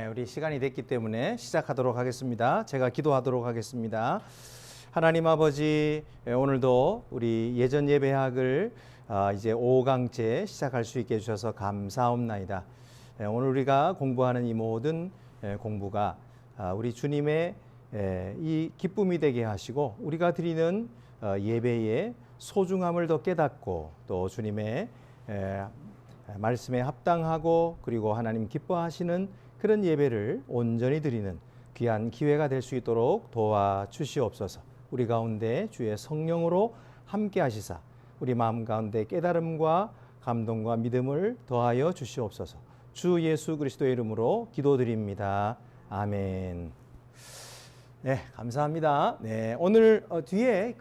우리 시간이 됐기 때문에 시작하도록 하겠습니다. 제가 기도하도록 하겠습니다. 하나님 아버지, 오늘도 우리 예전 예배학을 이제 5강째 시작할 수 있게 해주셔서 감사옵나이다. 오늘 우리가 공부하는 이 모든 공부가 우리 주님의 이 기쁨이 되게 하시고 우리가 드리는 예배의 소중함을 더 깨닫고 또 주님의 말씀에 합당하고 그리고 하나님 기뻐하시는 그런 예배를 온전히 드리는 귀한 기회가 될 수 있도록 도와주시옵소서. 우리 가운데 주의 성령으로 함께 하시사 우리 마음 가운데 깨달음과 감동과 믿음을 더하여 주시옵소서. 주 예수 그리스도의 이름으로 기도드립니다. 아멘. 네, 감사합니다. 네, 오늘 뒤에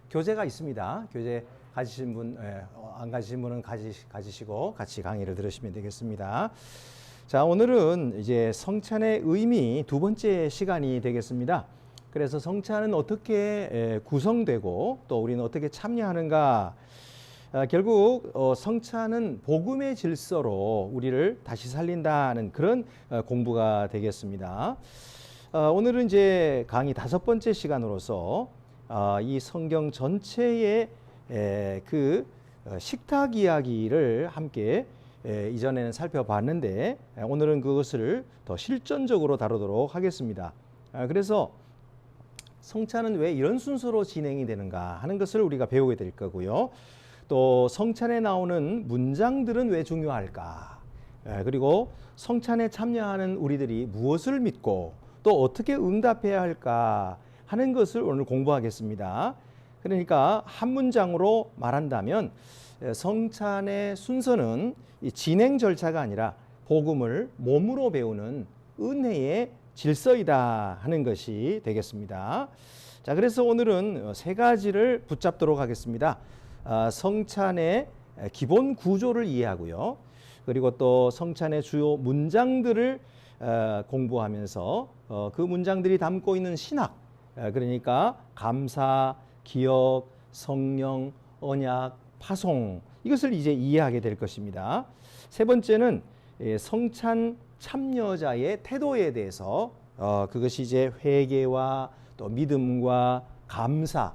교재가 있습니다. 교재 가지신 분, 안 가지신 분은 가지시고 같이 강의를 들으시면 되겠습니다. 자, 오늘은 이제 성찬의 의미 두 번째 시간이 되겠습니다. 그래서 성찬은 어떻게 구성되고 또 우리는 어떻게 참여하는가? 결국 성찬은 복음의 질서로 우리를 다시 살린다는 그런 공부가 되겠습니다. 오늘은 이제 강의 5번째 시간으로서 이 성경 전체의 그 식탁 이야기를 함께 이전에는 살펴봤는데 오늘은 그것을 더 실전적으로 다루도록 하겠습니다. 그래서 성찬은 왜 이런 순서로 진행이 되는가 하는 것을 우리가 배우게 될 거고요. 또 성찬에 나오는 문장들은 왜 중요할까? 그리고 성찬에 참여하는 우리들이 무엇을 믿고 또 어떻게 응답해야 할까 하는 것을 오늘 공부하겠습니다. 그러니까 한 문장으로 말한다면 성찬의 순서는 이 진행 절차가 아니라 복음을 몸으로 배우는 은혜의 질서이다 하는 것이 되겠습니다. 자, 그래서 오늘은 세 가지를 붙잡도록 하겠습니다. 성찬의 기본 구조를 이해하고요. 그리고 또 성찬의 주요 문장들을 공부하면서 그 문장들이 담고 있는 신학, 그러니까 감사, 기억, 성령, 언약, 파송, 이것을 이제 이해하게 될 것입니다. 세 번째는 성찬 참여자의 태도에 대해서 그것이 이제 회개와 또 믿음과 감사,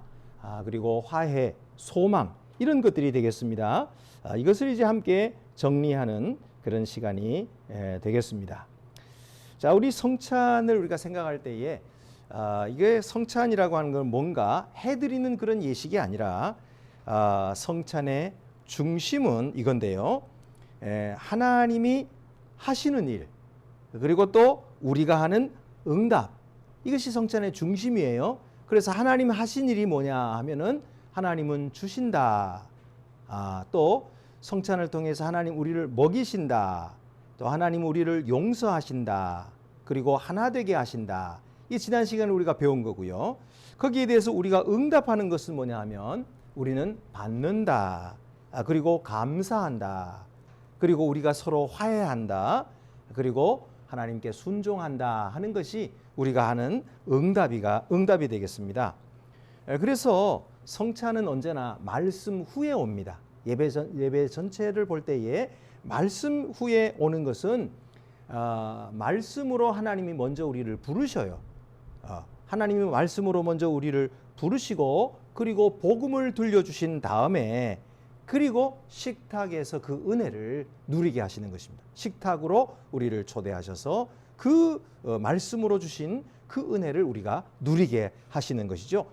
그리고 화해, 소망, 이런 것들이 되겠습니다. 이것을 이제 함께 정리하는 그런 시간이 되겠습니다. 자, 우리 성찬을 우리가 생각할 때에 이게 성찬이라고 하는 건 뭔가 해드리는 그런 예식이 아니라 성찬의 중심은 이건데요. 하나님이 하시는 일, 그리고 또 우리가 하는 응답, 이것이 성찬의 중심이에요. 그래서 하나님 하신 일이 뭐냐 하면은 하나님은 주신다. 또 성찬을 통해서 하나님 우리를 먹이신다. 또 하나님 우리를 용서하신다. 그리고 하나 되게 하신다. 이 지난 시간에 우리가 배운 거고요. 거기에 대해서 우리가 응답하는 것은 뭐냐 하면 우리는 받는다. 그리고 감사한다. 그리고 우리가 서로 화해한다. 그리고 하나님께 순종한다 하는 것이 우리가 하는 응답이 되겠습니다. 그래서 성찬은 언제나 말씀 후에 옵니다. 예배 전체를 볼 때에 말씀 후에 오는 것은 말씀으로 하나님이 먼저 우리를 부르셔요. 하나님이 말씀으로 먼저 우리를 부르시고 그리고 복음을 들려주신 다음에 그리고 식탁에서 그 은혜를 누리게 하시는 것입니다. 식탁으로 우리를 초대하셔서 그 말씀으로 주신 그 은혜를 우리가 누리게 하시는 것이죠.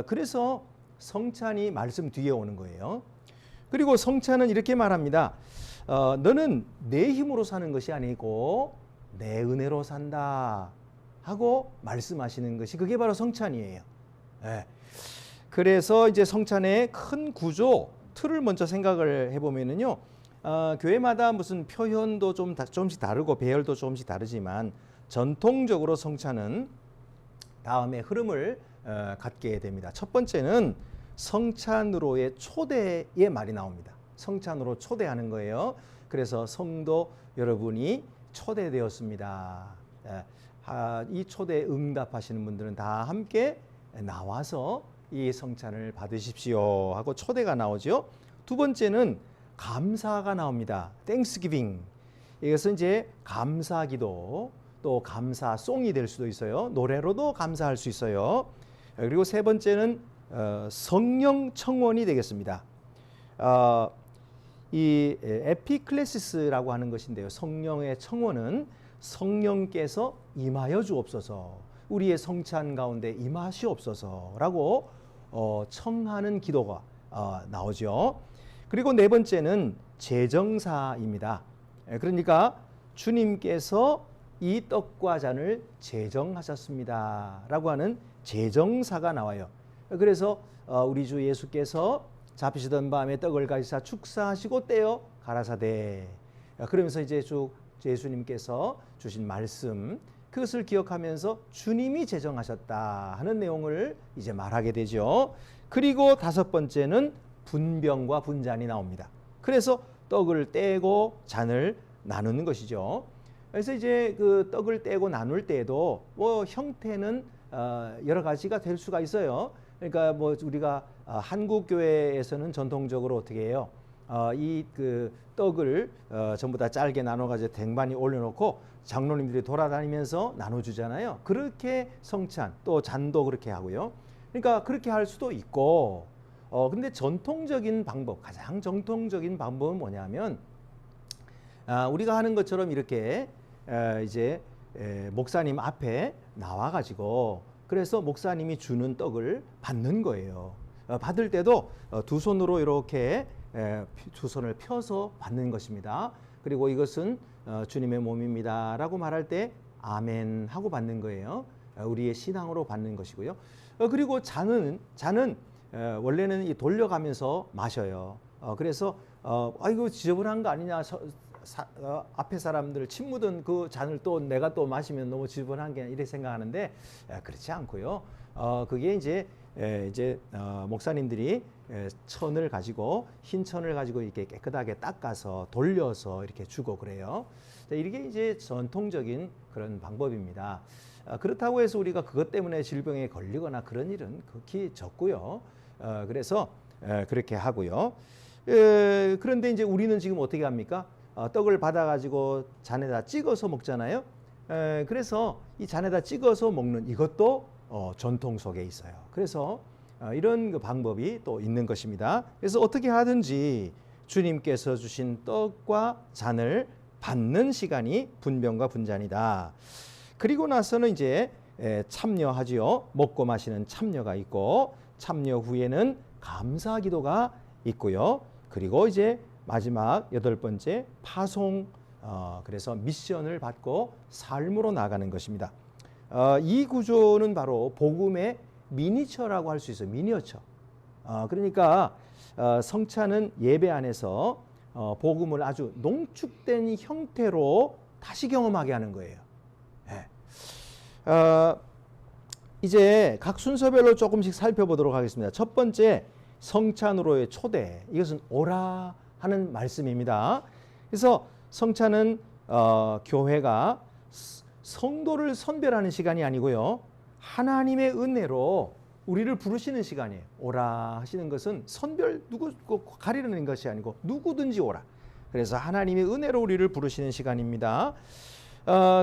그래서 성찬이 말씀 뒤에 오는 거예요. 그리고 성찬은 이렇게 말합니다. 너는 내 힘으로 사는 것이 아니고 내 은혜로 산다 하고 말씀하시는 것이 그게 바로 성찬이에요. 그래서 이제 성찬의 큰 구조, 틀을 먼저 생각을 해보면은요, 교회마다 무슨 표현도 조금씩 다르고 배열도 조금씩 다르지만 전통적으로 성찬은 다음의 흐름을 갖게 됩니다. 첫 번째는 성찬으로의 초대의 말이 나옵니다. 성찬으로 초대하는 거예요. 그래서 성도 여러분이 초대되었습니다. 이 초대에 응답하시는 분들은 다 함께 나와서 이 성찬을 받으십시오 하고 초대가 나오죠. 두 번째는 감사가 나옵니다. Thanksgiving. 이것은 이제 감사기도 또 감사송이 될 수도 있어요. 노래로도 감사할 수 있어요. 그리고 세 번째는 성령 청원이 되겠습니다. 이 에피클레시스라고 하는 것인데요. 성령의 청원은 성령께서 임하여 주옵소서, 우리의 성찬 가운데 임하시옵소서라고 청하는 기도가 나오죠. 그리고 네 번째는 제정사입니다. 그러니까 주님께서 이 떡과 잔을 제정하셨습니다 라고 하는 제정사가 나와요. 그래서 우리 주 예수께서 잡히시던 밤에 떡을 가지사 축사하시고 떼어 가라사대, 그러면서 이제 쭉 예수님께서 주신 말씀, 그것을 기억하면서 주님이 제정하셨다 하는 내용을 이제 말하게 되죠. 그리고 다섯 번째는 분병과 분잔이 나옵니다. 그래서 떡을 떼고 잔을 나누는 것이죠. 그래서 이제 그 떡을 떼고 나눌 때에도 뭐 형태는 여러 가지가 될 수가 있어요. 그러니까 뭐 우리가 한국 교회에서는 전통적으로 어떻게 해요? 이 그 떡을 전부 다 짧게 나눠가지고 댕반이 올려놓고 장로님들이 돌아다니면서 나눠주잖아요. 그렇게 성찬 또 잔도 그렇게 하고요. 그러니까 그렇게 할 수도 있고, 근데 전통적인 방법, 가장 정통적인 방법은 뭐냐면 우리가 하는 것처럼 이렇게 이제 목사님 앞에 나와가지고 그래서 목사님이 주는 떡을 받는 거예요. 받을 때도 두 손으로 이렇게 두 손을 펴서 받는 것입니다. 그리고 이것은 주님의 몸입니다라고 말할 때 아멘 하고 받는 거예요. 우리의 신앙으로 받는 것이고요. 그리고 잔은 원래는 이 돌려가면서 마셔요. 그래서 이거 지저분한 거 아니냐, 앞에 사람들 침 묻은 그 잔을 또 내가 또 마시면 너무 지저분한 게 이렇게 생각하는데 그렇지 않고요. 그게 이제 목사님들이 천을 가지고 흰 천을 가지고 이렇게 깨끗하게 닦아서 돌려서 이렇게 주고 그래요. 이게 이제 전통적인 그런 방법입니다. 그렇다고 해서 우리가 그것 때문에 질병에 걸리거나 그런 일은 극히 적고요. 그래서 그렇게 하고요. 그런데 이제 우리는 지금 어떻게 합니까? 떡을 받아가지고 잔에다 찍어서 먹잖아요. 그래서 이 잔에다 찍어서 먹는 이것도 전통 속에 있어요. 그래서 이런 그 방법이 또 있는 것입니다. 그래서 어떻게 하든지 주님께서 주신 떡과 잔을 받는 시간이 분병과 분잔이다. 그리고 나서는 이제 참여하지요. 먹고 마시는 참여가 있고, 참여 후에는 감사 기도가 있고요. 그리고 이제 마지막 여덟 번째 파송, 그래서 미션을 받고 삶으로 나가는 것입니다. 이 구조는 바로 복음의 미니처라고 할 수 있어요. 미니어처. 그러니까 성찬은 예배 안에서 복음을 아주 농축된 형태로 다시 경험하게 하는 거예요. 이제 각 순서별로 조금씩 살펴보도록 하겠습니다. 첫 번째, 성찬으로의 초대. 이것은 오라 하는 말씀입니다. 그래서 성찬은 교회가 성도를 선별하는 시간이 아니고요, 하나님의 은혜로 우리를 부르시는 시간이에요. 오라 하시는 것은 선별 누구 가리는 것이 아니고 누구든지 오라. 그래서 하나님의 은혜로 우리를 부르시는 시간입니다.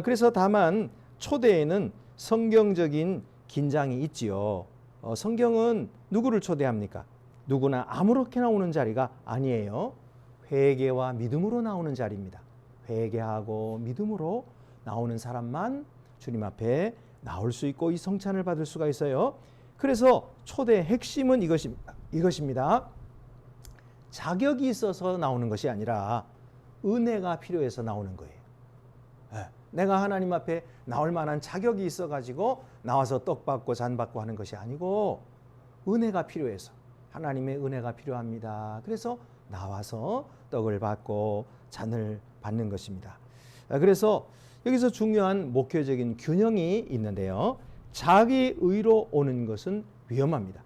그래서 다만 초대에는 성경적인 긴장이 있지요. 성경은 누구를 초대합니까? 누구나 아무렇게나 오는 자리가 아니에요. 회개와 믿음으로 나오는 자리입니다. 회개하고 믿음으로 나오는 사람만 주님 앞에 나올 수 있고 이 성찬을 받을 수가 있어요. 그래서 초대의 핵심은 이것입니다. 자격이 있어서 나오는 것이 아니라 은혜가 필요해서 나오는 거예요. 내가 하나님 앞에 나올 만한 자격이 있어가지고 나와서 떡 받고 잔 받고 하는 것이 아니고 은혜가 필요해서, 하나님의 은혜가 필요합니다. 그래서 나와서 떡을 받고 잔을 받는 것입니다. 그래서 여기서 중요한 목회적인 균형이 있는데요. 자기 의로 오는 것은 위험합니다.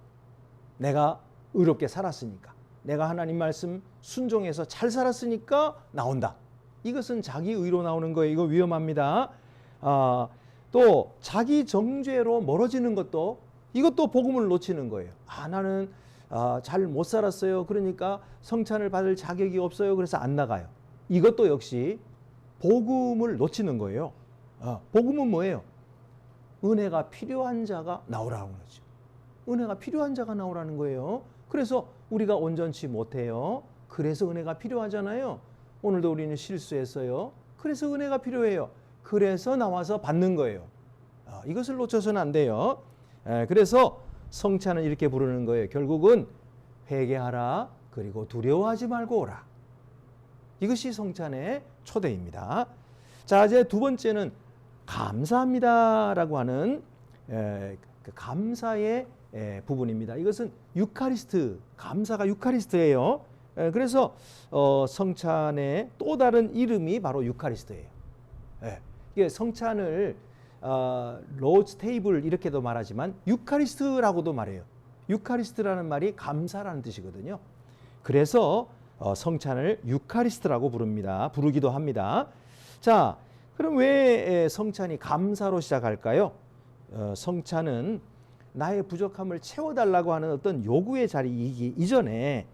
내가 의롭게 살았으니까, 내가 하나님 말씀 순종해서 잘 살았으니까 나온다. 이것은 자기 의로 나오는 거예요. 이거 위험합니다. 또 자기 정죄로 멀어지는 것도, 이것도 복음을 놓치는 거예요. 나는 잘 못 살았어요. 그러니까 성찬을 받을 자격이 없어요. 그래서 안 나가요. 이것도 역시 복음을 놓치는 거예요. 복음은 뭐예요? 은혜가 필요한 자가 나오라는 거죠. 은혜가 필요한 자가 나오라는 거예요. 그래서 우리가 온전치 못해요. 그래서 은혜가 필요하잖아요. 오늘도 우리는 실수했어요. 그래서 은혜가 필요해요. 그래서 나와서 받는 거예요. 이것을 놓쳐서는 안 돼요. 그래서 성찬은 이렇게 부르는 거예요. 결국은 회개하라, 그리고 두려워하지 말고 오라. 이것이 성찬의 초대입니다. 자, 이제 두 번째는 감사합니다라고 하는 그 감사의 부분입니다. 이것은 유카리스트, 감사가 유카리스트예요. 그래서 성찬의 또 다른 이름이 바로 유카리스트예요. 이게 성찬을 로즈 테이블 이렇게도 말하지만 유카리스트라고도 말해요. 유카리스트라는 말이 감사라는 뜻이거든요. 그래서 성찬을 유카리스트라고 부르기도 합니다. 자, 그럼 왜 성찬이 감사로 시작할까요? 성찬은 나의 부족함을 채워달라고 하는 어떤 요구의 자리이기 이전에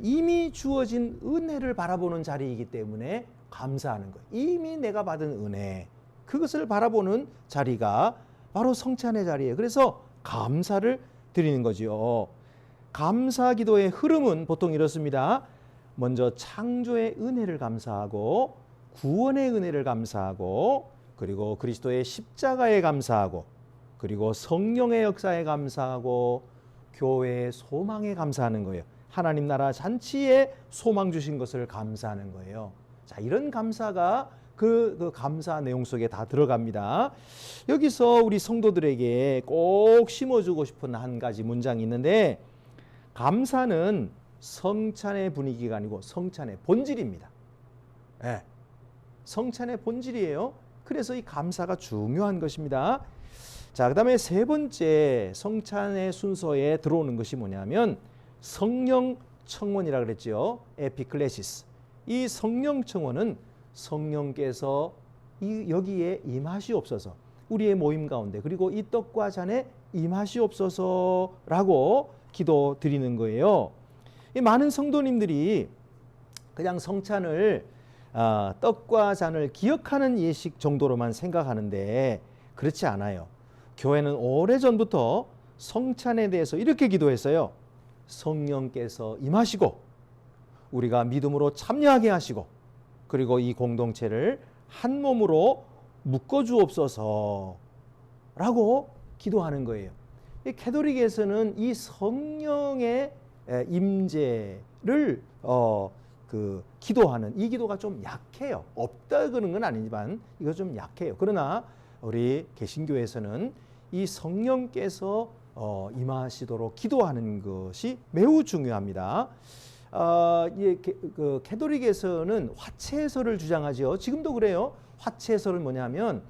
이미 주어진 은혜를 바라보는 자리이기 때문에 감사하는 거예요. 이미 내가 받은 은혜, 그것을 바라보는 자리가 바로 성찬의 자리예요. 그래서 감사를 드리는 거지요. 감사 기도의 흐름은 보통 이렇습니다. 먼저 창조의 은혜를 감사하고, 구원의 은혜를 감사하고, 그리고 그리스도의 십자가에 감사하고, 그리고 성령의 역사에 감사하고, 교회의 소망에 감사하는 거예요. 하나님 나라 잔치에 소망 주신 것을 감사하는 거예요. 자, 이런 감사가 그 감사 내용 속에 다 들어갑니다. 여기서 우리 성도들에게 꼭 심어주고 싶은 한 가지 문장이 있는데, 감사는 성찬의 분위기가 아니고 성찬의 본질입니다. 성찬의 본질이에요. 그래서 이 감사가 중요한 것입니다. 자, 그 다음에 세 번째 성찬의 순서에 들어오는 것이 뭐냐면 성령 청원이라고 그랬죠. 에피클레시스. 이 성령 청원은 성령께서 여기에 임하시옵소서, 우리의 모임 가운데, 그리고 이 떡과 잔에 임하시옵소서라고 기도 드리는 거예요. 이 많은 성도님들이 그냥 성찬을 떡과 잔을 기억하는 예식 정도로만 생각하는데 그렇지 않아요. 교회는 오래전부터 성찬에 대해서 이렇게 기도했어요. 성령께서 임하시고 우리가 믿음으로 참여하게 하시고, 그리고 이 공동체를 한 몸으로 묶어주옵소서라고 기도하는 거예요. 이 캐톨릭에서는 이 성령의 임재를 기도하는 이 기도가 좀 약해요. 없다 그런 건 아니지만 이거 좀 약해요. 그러나 우리 개신교에서는 이 성령께서 임하시도록 기도하는 것이 매우 중요합니다. 캐톨릭에서는 화채설을 주장하죠. 지금도 그래요. 화채설은 뭐냐면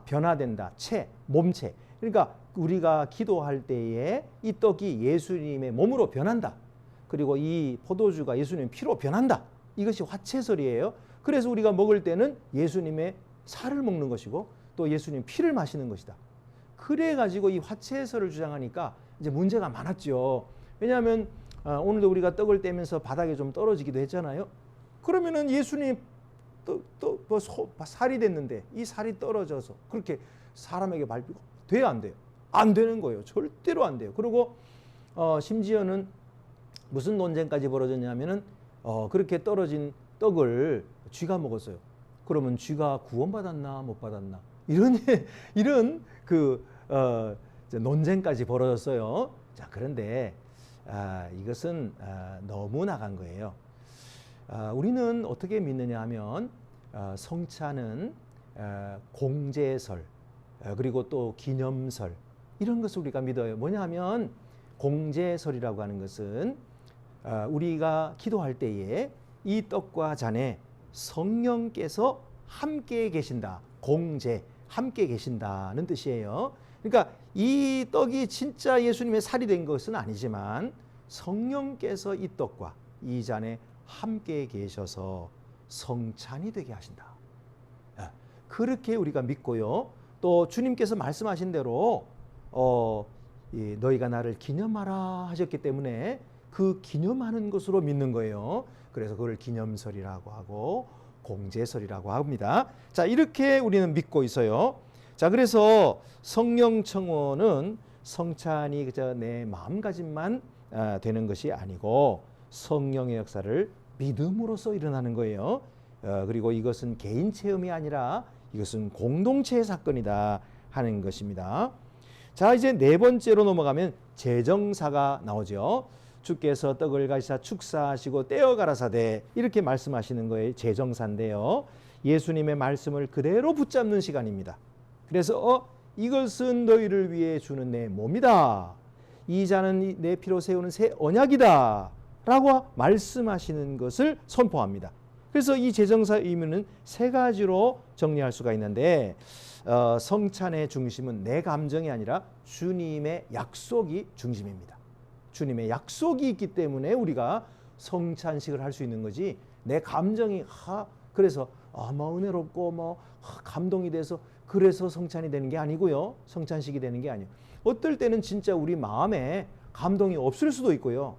변화된다. 채, 몸체. 그러니까 우리가 기도할 때에 이 떡이 예수님의 몸으로 변한다. 그리고 이 포도주가 예수님의 피로 변한다. 이것이 화채설이에요. 그래서 우리가 먹을 때는 예수님의 살을 먹는 것이고 또 예수님 피를 마시는 것이다. 그래가지고 이 화채설을 주장하니까 이제 문제가 많았죠. 왜냐하면 오늘도 우리가 떡을 떼면서 바닥에 좀 떨어지기도 했잖아요. 그러면은 예수님 살이 됐는데 이 살이 떨어져서 그렇게 사람에게 밟히고 돼야 안 돼요? 안 되는 거예요. 절대로 안 돼요. 그리고 심지어는 무슨 논쟁까지 벌어졌냐면은 그렇게 떨어진 떡을 쥐가 먹었어요. 그러면 쥐가 구원받았나 못 받았나 이런 논쟁까지 벌어졌어요. 자, 그런데 이것은 너무 나간 거예요. 우리는 어떻게 믿느냐 하면 성찬은 공제설 그리고 또 기념설 이런 것을 우리가 믿어요. 뭐냐 하면 공제설이라고 하는 것은 우리가 기도할 때에 이 떡과 잔에 성령께서 함께 계신다. 공제, 함께 계신다는 뜻이에요. 그러니까 이 떡이 진짜 예수님의 살이 된 것은 아니지만 성령께서 이 떡과 이 잔에 함께 계셔서 성찬이 되게 하신다. 그렇게 우리가 믿고요. 또 주님께서 말씀하신 대로 너희가 나를 기념하라 하셨기 때문에 그 기념하는 것으로 믿는 거예요. 그래서 그걸 기념설이라고 하고 공제설이라고 합니다. 자, 이렇게 우리는 믿고 있어요. 자, 그래서 성령 청혼은 성찬이 그저 내 마음가짐만 되는 것이 아니고 성령의 역사를 믿음으로써 일어나는 거예요. 그리고 이것은 개인 체험이 아니라 이것은 공동체의 사건이다 하는 것입니다. 자, 이제 네 번째로 넘어가면 제정사가 나오죠. 주께서 떡을 가시사 축사하시고 떼어 가라사대 이렇게 말씀하시는 거예요. 제정사인데요. 예수님의 말씀을 그대로 붙잡는 시간입니다. 그래서 이것은 너희를 위해 주는 내 몸이다. 이 잔은 내 피로 세우는 새 언약이다. 라고 말씀하시는 것을 선포합니다. 그래서 이 제정사 의미는 세 가지로 정리할 수가 있는데 성찬의 중심은 내 감정이 아니라 주님의 약속이 중심입니다. 주님의 약속이 있기 때문에 우리가 성찬식을 할 수 있는 거지 내 감정이 그래서 뭐 은혜롭고 뭐 감동이 돼서 그래서 성찬이 되는 게 아니고요. 성찬식이 되는 게 아니에요. 어떨 때는 진짜 우리 마음에 감동이 없을 수도 있고요.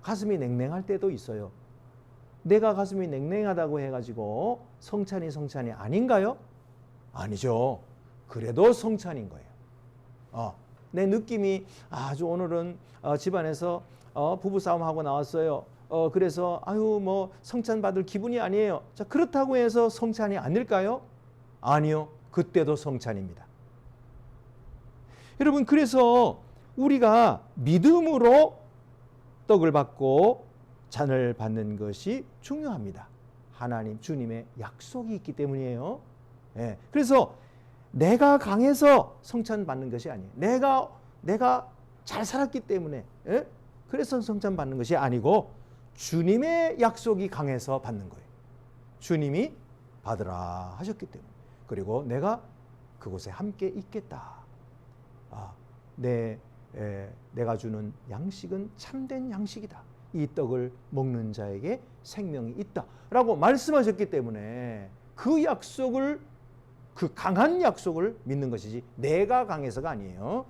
가슴이 냉랭할 때도 있어요. 내가 가슴이 냉랭하다고 해가지고 성찬이 아닌가요? 아니죠. 그래도 성찬인 거예요. 내 느낌이 아주 오늘은 집안에서 부부싸움 하고 나왔어요. 그래서 뭐 성찬 받을 기분이 아니에요. 자, 그렇다고 해서 성찬이 아닐까요? 아니요. 그때도 성찬입니다. 여러분, 그래서 우리가 믿음으로 떡을 받고 잔을 받는 것이 중요합니다. 하나님, 주님의 약속이 있기 때문이에요. 그래서 내가 강해서 성찬 받는 것이 아니에요. 내가 잘 살았기 때문에 그래서 성찬 받는 것이 아니고 주님의 약속이 강해서 받는 거예요. 주님이 받으라 하셨기 때문에. 그리고 내가 그곳에 함께 있겠다. 내가 주는 양식은 참된 양식이다. 이 떡을 먹는 자에게 생명이 있다. 라고 말씀하셨기 때문에 그 약속을 그 강한 약속을 믿는 것이지 내가 강해서가 아니에요.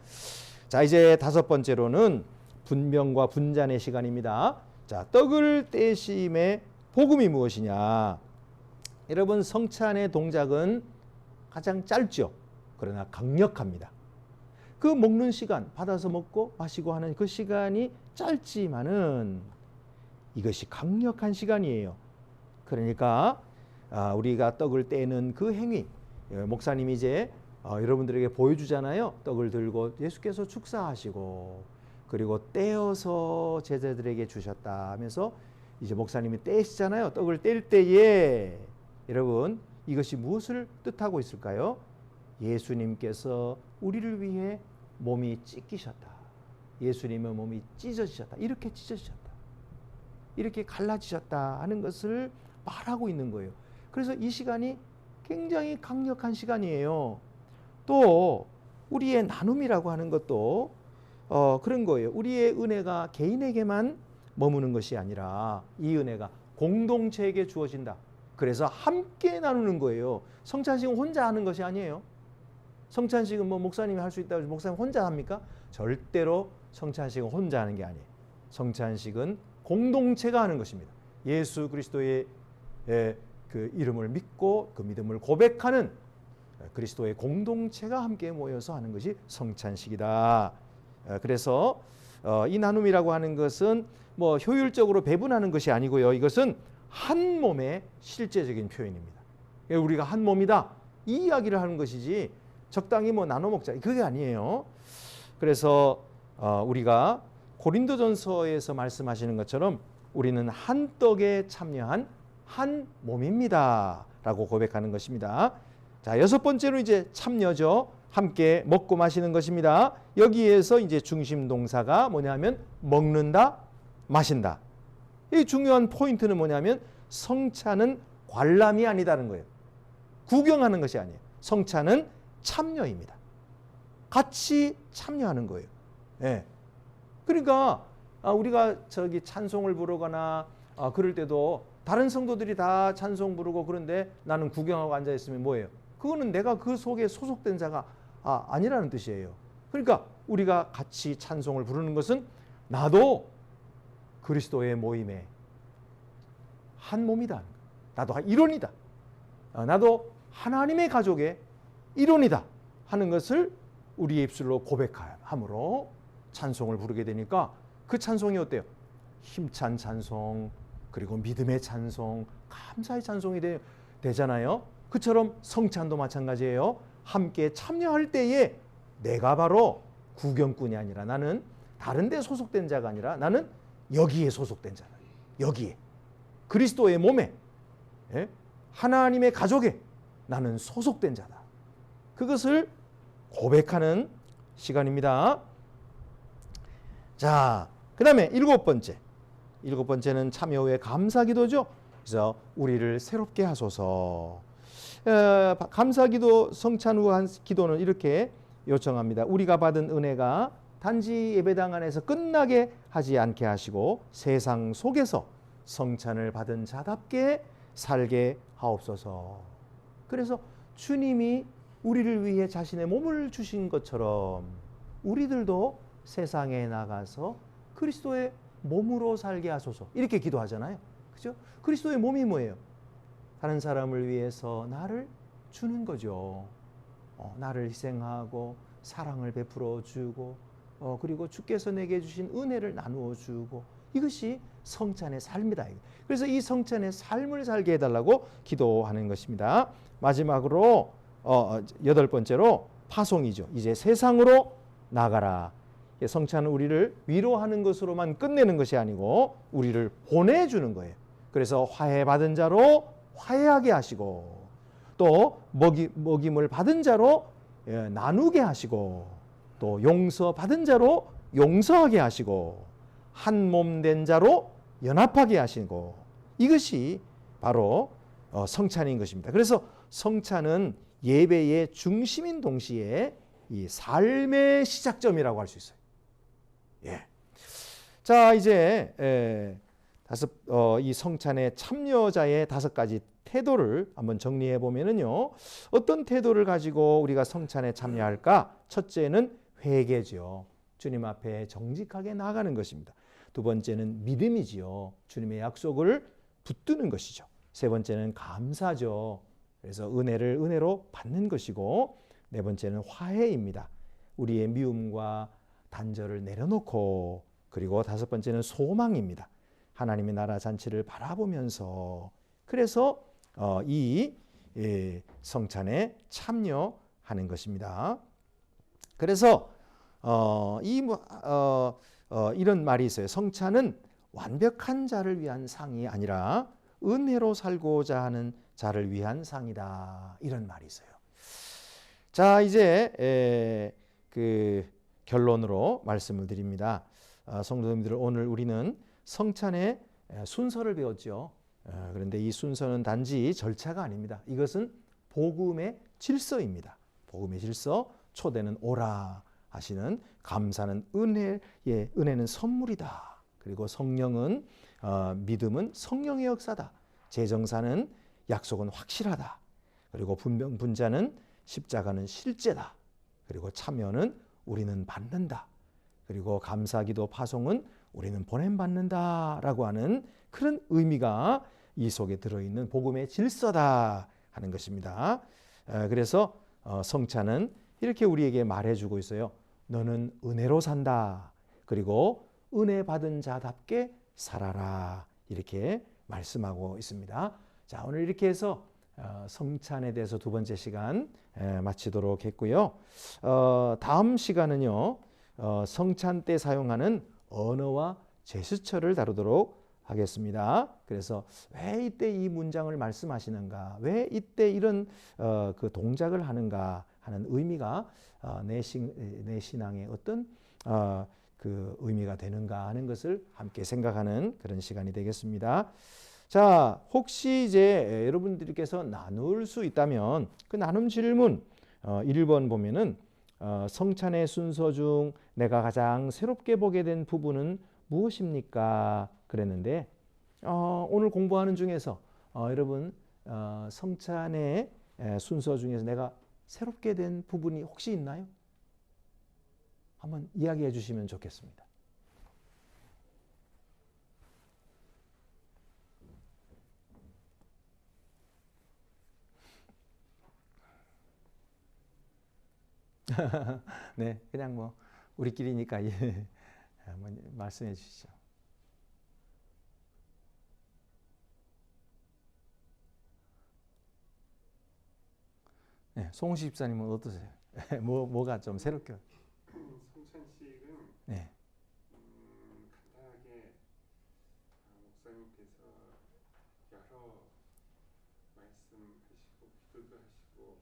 자, 이제 다섯 번째로는 분명과 분잔의 시간입니다. 자, 떡을 떼심의 복음이 무엇이냐? 여러분, 성찬의 동작은 가장 짧죠. 그러나 강력합니다. 그 먹는 시간, 받아서 먹고 마시고 하는 그 시간이 짧지만은 이것이 강력한 시간이에요. 그러니까 우리가 떡을 떼는 그 행위, 목사님이 이제 여러분들에게 보여주잖아요. 떡을 들고 예수께서 축사하시고 그리고 떼어서 제자들에게 주셨다 하면서 이제 목사님이 떼시잖아요. 떡을 뗄 때에 여러분, 이것이 무엇을 뜻하고 있을까요? 예수님께서 우리를 위해 몸이 찢기셨다. 예수님의 몸이 찢어지셨다. 이렇게 찢어지셨다. 이렇게 갈라지셨다 하는 것을 말하고 있는 거예요. 그래서 이 시간이 굉장히 강력한 시간이에요. 또 우리의 나눔이라고 하는 것도 그런 거예요. 우리의 은혜가 개인에게만 머무는 것이 아니라 이 은혜가 공동체에게 주어진다. 그래서 함께 나누는 거예요. 성찬식은 혼자 하는 것이 아니에요. 성찬식은 뭐 목사님이 할 수 있다고 해서 목사님 혼자 합니까? 절대로 성찬식은 혼자 하는 게 아니에요. 성찬식은 공동체가 하는 것입니다. 예수 그리스도의 그 이름을 믿고 그 믿음을 고백하는 그리스도의 공동체가 함께 모여서 하는 것이 성찬식이다. 그래서 이 나눔이라고 하는 것은 뭐 효율적으로 배분하는 것이 아니고요. 이것은 한 몸의 실제적인 표현입니다. 우리가 한 몸이다. 이 이야기를 하는 것이지 적당히 뭐 나눠 먹자. 그게 아니에요. 그래서 우리가 고린도전서에서 말씀하시는 것처럼 우리는 한 떡에 참여한 한 몸입니다. 라고 고백하는 것입니다. 자, 여섯 번째로 이제 참여죠. 함께 먹고 마시는 것입니다. 여기에서 이제 중심 동사가 뭐냐면 먹는다, 마신다. 이 중요한 포인트는 뭐냐면 성찬은 관람이 아니다는 거예요. 구경하는 것이 아니에요. 성찬은 참여입니다. 같이 참여하는 거예요. 그러니까 우리가 찬송을 부르거나 그럴 때도 다른 성도들이 다 찬송 부르고 그런데 나는 구경하고 앉아 있으면 뭐예요? 그거는 내가 그 속에 소속된 자가 아니라는 뜻이에요. 그러니까 우리가 같이 찬송을 부르는 것은 나도 그리스도의 모임에 한 몸이다. 나도 일원이다. 나도 하나님의 가족의 일원이다 하는 것을 우리의 입술로 고백함으로 찬송을 부르게 되니까 그 찬송이 어때요? 힘찬 찬송, 그리고 믿음의 찬송, 감사의 찬송이 되잖아요. 그처럼 성찬도 마찬가지예요. 함께 참여할 때에 내가 바로 구경꾼이 아니라, 나는 다른 데 소속된 자가 아니라 나는 여기에 소속된 자다. 여기에 그리스도의 몸에, 하나님의 가족에 나는 소속된 자다. 그것을 고백하는 시간입니다. 자, 그 다음에 일곱 번째는 참여 후의 감사기도죠. 그래서 우리를 새롭게 하소서. 감사기도, 성찬 후 한 기도는 이렇게 요청합니다. 우리가 받은 은혜가 단지 예배당 안에서 끝나게 하지 않게 하시고 세상 속에서 성찬을 받은 자답게 살게 하옵소서. 그래서 주님이 우리를 위해 자신의 몸을 주신 것처럼 우리들도 세상에 나가서 그리스도의 몸으로 살게 하소서. 이렇게 기도하잖아요. 그죠? 그리스도의 몸이 뭐예요? 다른 사람을 위해서 나를 주는 거죠. 나를 희생하고 사랑을 베풀어 주고, 그리고 주께서 내게 주신 은혜를 나누어 주고, 이것이 성찬의 삶이다. 그래서 이 성찬의 삶을 살게 해달라고 기도하는 것입니다. 마지막으로 여덟 번째로 파송이죠. 이제 세상으로 나가라. 성찬은 우리를 위로하는 것으로만 끝내는 것이 아니고 우리를 보내주는 거예요. 그래서 화해 받은 자로 화해하게 하시고, 또 먹임을 받은 자로 나누게 하시고, 또 용서 받은 자로 용서하게 하시고, 한 몸 된 자로 연합하게 하시고, 이것이 바로 성찬인 것입니다. 그래서 성찬은 예배의 중심인 동시에 이 삶의 시작점이라고 할 수 있어요. 예. 자, 이제 이 성찬의 참여자의 5가지 태도를 한번 정리해 보면은요, 어떤 태도를 가지고 우리가 성찬에 참여할까? 첫째는 회개죠. 주님 앞에 정직하게 나가는 것입니다. 두 번째는 믿음이지요. 주님의 약속을 붙드는 것이죠. 세 번째는 감사죠. 그래서 은혜를 은혜로 받는 것이고, 네 번째는 화해입니다. 우리의 미움과 단절을 내려놓고, 그리고 다섯 번째는 소망입니다. 하나님의 나라 잔치를 바라보면서, 그래서 이 성찬에 참여하는 것입니다. 그래서 이런 말이 있어요. 성찬은 완벽한 자를 위한 상이 아니라 은혜로 살고자 하는 자를 위한 상이다. 이런 말이 있어요. 자, 이제 그 결론으로 말씀을 드립니다. 성도님들, 오늘 우리는 성찬의 순서를 배웠죠. 그런데 이 순서는 단지 절차가 아닙니다. 이것은 복음의 질서입니다. 복음의 질서, 초대는 오라 하시는, 감사는 은혜는 선물이다. 그리고 성령은 믿음은 성령의 역사다. 제정사는 약속은 확실하다. 그리고 분자는 십자가는 실제다. 그리고 참여는 우리는 받는다. 그리고 감사기도 파송은 우리는 보냄받는다라고 하는 그런 의미가 이 속에 들어있는 복음의 질서다 하는 것입니다. 그래서 성찬은 이렇게 우리에게 말해주고 있어요. 너는 은혜로 산다. 그리고 은혜 받은 자답게 살아라. 이렇게 말씀하고 있습니다. 자, 오늘 이렇게 해서 성찬에 대해서 두 번째 시간 마치도록 했고요. 다음 시간은요, 성찬 때 사용하는 언어와 제스처를 다루도록 하겠습니다. 그래서 왜 이때 이 문장을 말씀하시는가, 왜 이때 이런 그 동작을 하는가 하는 의미가 내 신앙의 어떤 그 의미가 되는가 하는 것을 함께 생각하는 그런 시간이 되겠습니다. 자, 혹시 이제 여러분들께서 나눌 수 있다면 그 나눔 질문 1번 보면은 성찬의 순서 중 내가 가장 새롭게 보게 된 부분은 무엇입니까? 그랬는데 오늘 공부하는 중에서 여러분 성찬의 순서 중에서 내가 새롭게 된 부분이 혹시 있나요? 한번 이야기해 주시면 좋겠습니다. 네, 그냥 뭐 우리끼리니까 예. 한번 말씀해 주시죠. 네, 송시 집사님은 어떠세요? 뭐가 좀 새롭게? 성찬식은 네, 간단하게 목사님께서 여러 말씀하시고 기도도 하시고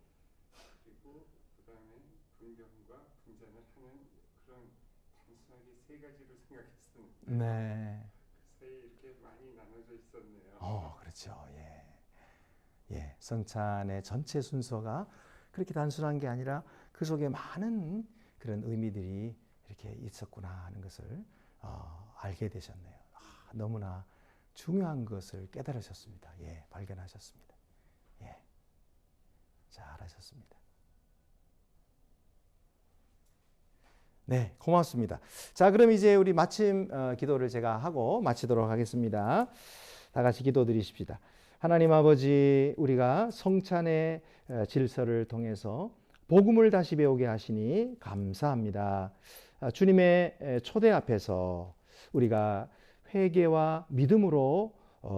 그리고 그 다음에 분별과 분잔을 하는 그런 단순하게 세 가지로 생각했었는데 네, 그 사이에 이렇게 많이 나눠져 있었네요. 그렇죠. 예, 예, 성찬의 전체 순서가 그렇게 단순한 게 아니라 그 속에 많은 그런 의미들이 이렇게 있었구나 하는 것을 알게 되셨네요. 너무나 중요한 것을 깨달으셨습니다. 예, 발견하셨습니다. 예, 잘하셨습니다. 네, 고맙습니다. 자, 그럼 이제 우리 마침 기도를 제가 하고 마치도록 하겠습니다. 다 같이 기도드리십시다. 하나님 아버지, 우리가 성찬의 질서를 통해서 복음을 다시 배우게 하시니 감사합니다. 주님의 초대 앞에서 우리가 회개와 믿음으로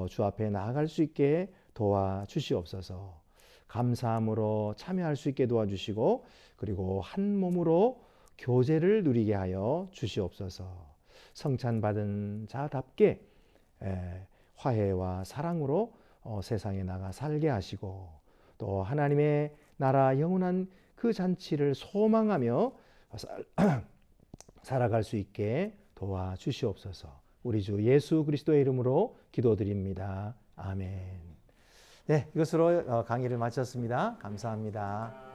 주 앞에 나아갈 수 있게 도와주시옵소서. 감사함으로 참여할 수 있게 도와주시고, 그리고 한 몸으로 교제를 누리게 하여 주시옵소서. 성찬받은 자답게 화해와 사랑으로 세상에 나가 살게 하시고, 또 하나님의 나라 영원한 그 잔치를 소망하며 살아갈 수 있게 도와주시옵소서. 우리 주 예수 그리스도의 이름으로 기도드립니다. 아멘. 네, 이것으로 강의를 마쳤습니다. 감사합니다.